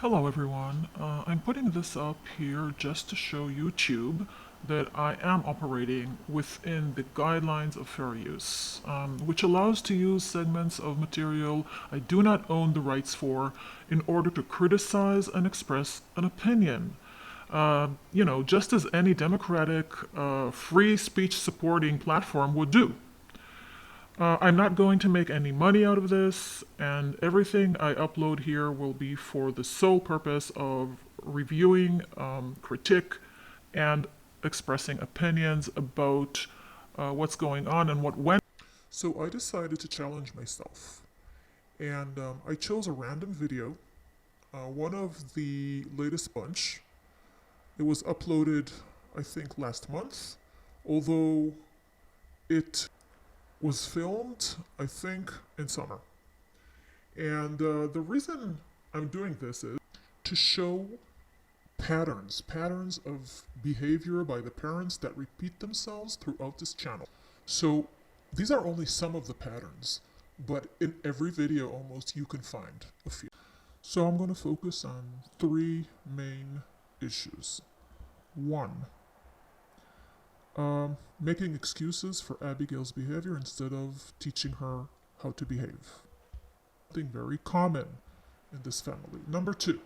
Hello everyone. I'm putting this up here just to show YouTube that I am operating within the guidelines of fair use, which allows to use segments of material I do not own the rights for in order to criticize and express an opinion. Just as any democratic, free speech supporting platform would do. I'm not going to make any money out of this, and everything I upload here will be for the sole purpose of reviewing, critique, and expressing opinions about what's going on and what went. So I decided to challenge myself, and I chose a random video, one of the latest bunch. It was uploaded, I think, last month, although it was filmed, I think, in summer. And the reason I'm doing this is to show patterns of behavior by the parents that repeat themselves throughout this channel. So these are only some of the patterns, but in every video almost you can find a few. So I'm going to focus on three main issues. One, making excuses for Abigail's behavior instead of teaching her how to behave. Something very common in this family. Number two,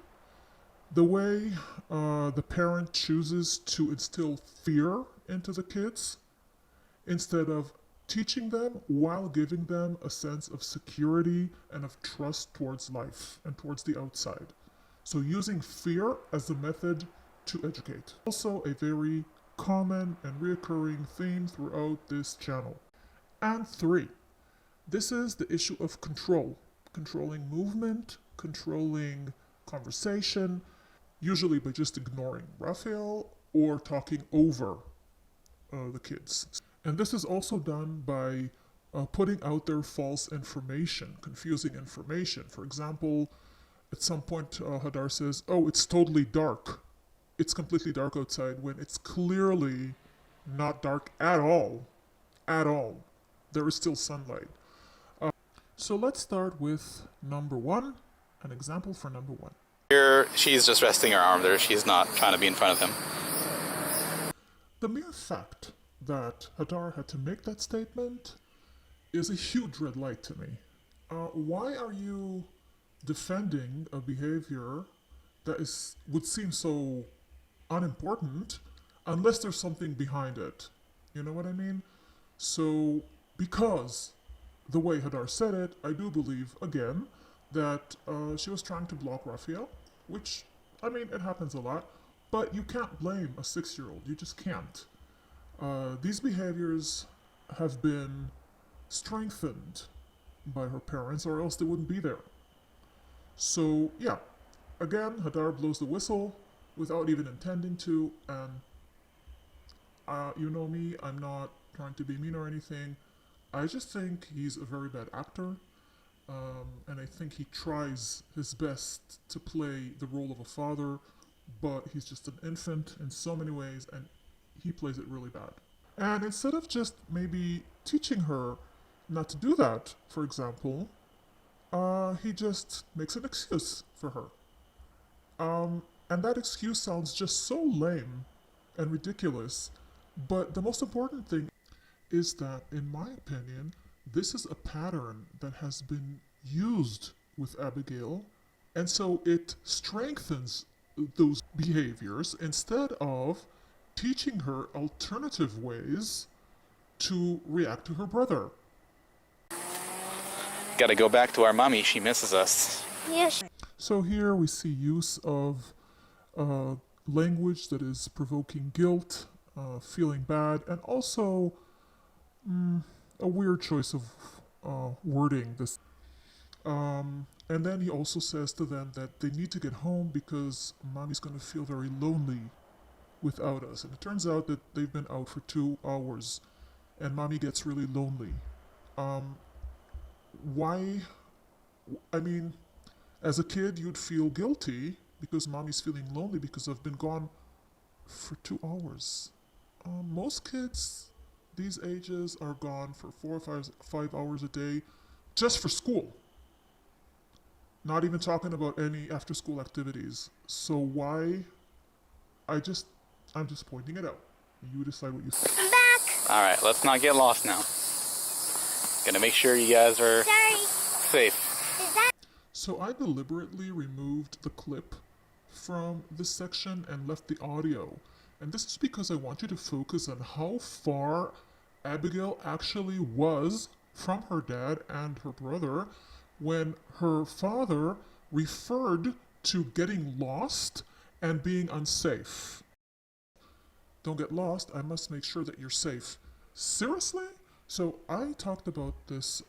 the way the parent chooses to instill fear into the kids instead of teaching them while giving them a sense of security and of trust towards life and towards the outside. So using fear as a method to educate. Also a very common and reoccurring theme throughout this channel. And three, this is the issue of control. Controlling movement, controlling conversation, usually by just ignoring Raphael or talking over the kids. And this is also done by putting out there false information, confusing information. For example, at some point, Hadar says, "Oh, it's totally dark. It's completely dark outside," when it's clearly not dark at all. At all. There is still sunlight. So let's start with number one, an example for number one. Here, she's just resting her arm there. She's not trying to be in front of him. The mere fact that Hadar had to make that statement is a huge red light to me. Why are you defending a behavior that would seem so unimportant unless there's something behind it? You know what I mean? So, because the way Hadar said it, I do believe, again, that she was trying to block Raphael, which, I mean, it happens a lot, but you can't blame a 6-year-old. You just can't. These behaviors have been strengthened by her parents, or else they wouldn't be there. So, yeah, again, Hadar blows the whistle without even intending to, and you know me, I'm not trying to be mean or anything. I just think he's a very bad actor, and I think he tries his best to play the role of a father, but he's just an infant in so many ways, and he plays it really bad. And instead of just maybe teaching her not to do that, for example, he just makes an excuse for her. And that excuse sounds just so lame and ridiculous, but the most important thing is that, in my opinion, this is a pattern that has been used with Abigail, and so it strengthens those behaviors instead of teaching her alternative ways to react to her brother. Gotta go back to our mommy. She misses us. Yes. So here we see use of language that is provoking guilt, feeling bad, and also a weird choice of wording this. And then he also says to them that they need to get home because mommy's going to feel very lonely without us. And it turns out that they've been out for 2 hours and mommy gets really lonely. Why? I mean, as a kid, you'd feel guilty because mommy's feeling lonely because I've been gone for 2 hours. Most kids these ages are gone for 4 or 5 hours a day just for school. Not even talking about any after school activities. So why? I just, I'm just pointing it out. You decide what you think. I'm back. All right, let's not get lost now. Gonna make sure you guys are Sorry. safe. Is that So I deliberately removed the clip from this section and left the audio. And this is because I want you to focus on how far Abigail actually was from her dad and her brother when her father referred to getting lost and being unsafe. Don't get lost, I must make sure that you're safe. Seriously? So I talked about this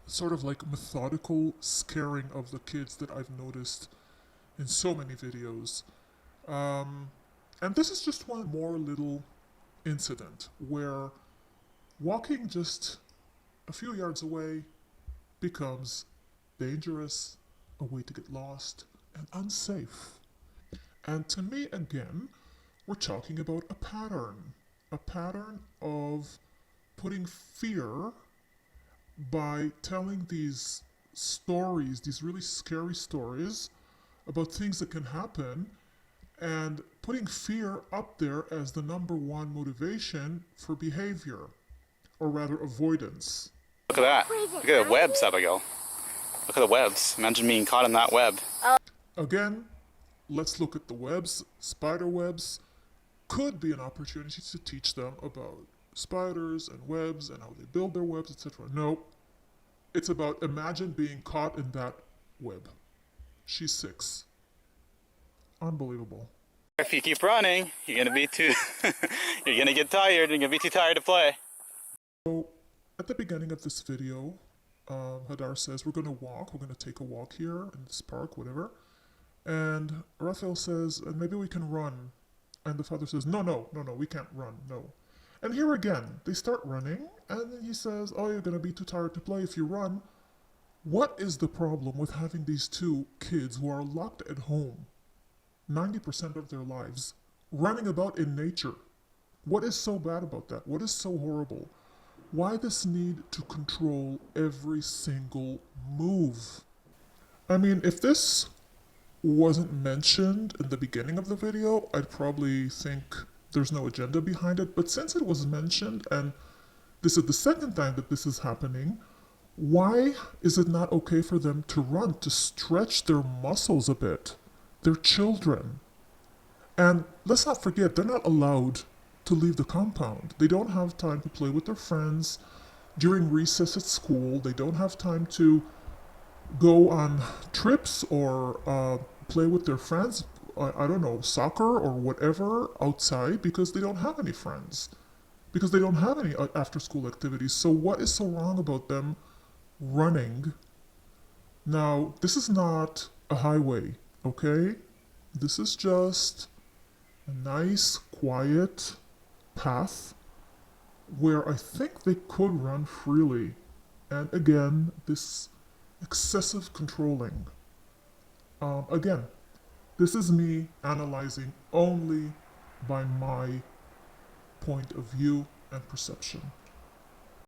sort of like methodical scaring of the kids that I've noticed in so many videos. And this is just one more little incident where walking just a few yards away becomes dangerous, a way to get lost, and unsafe. And to me, again, we're talking about a pattern of putting fear by telling these stories, these really scary stories about things that can happen, and putting fear up there as the number one motivation for behavior, or rather avoidance. Look at that. Look at the webs, Abigail. Look at the webs. Imagine being caught in that web. Again, let's look at the webs. Spider webs could be an opportunity to teach them about spiders and webs and how they build their webs, etc. No, it's about imagine being caught in that web. She's 6. Unbelievable. If you keep running, you're gonna be too. You're gonna get tired. You're gonna be too tired to play. So, at the beginning of this video, Hadar says, we're going to walk. We're going to take a walk here in this park, whatever. And Raphael says, and maybe we can run. And the father says, no, we can't run, no. And here again, they start running. And then he says, oh, you're going to be too tired to play if you run. What is the problem with having these two kids who are locked at home 90% of their lives, running about in nature? What is so bad about that? What is so horrible? Why this need to control every single move? I mean, if this wasn't mentioned in the beginning of the video, I'd probably think there's no agenda behind it. But since it was mentioned, and this is the second time that this is happening, why is it not okay for them to run, to stretch their muscles a bit? They're children. And let's not forget, they're not allowed to leave the compound. They don't have time to play with their friends during recess at school. They don't have time to go on trips or play with their friends, I don't know, soccer or whatever outside, because they don't have any friends, because they don't have any after school activities. So what is so wrong about them running? Now, this is not a highway, okay? This is just a nice, quiet path where I think they could run freely. And again, this excessive controlling. Again, this is me analyzing only by my point of view and perception.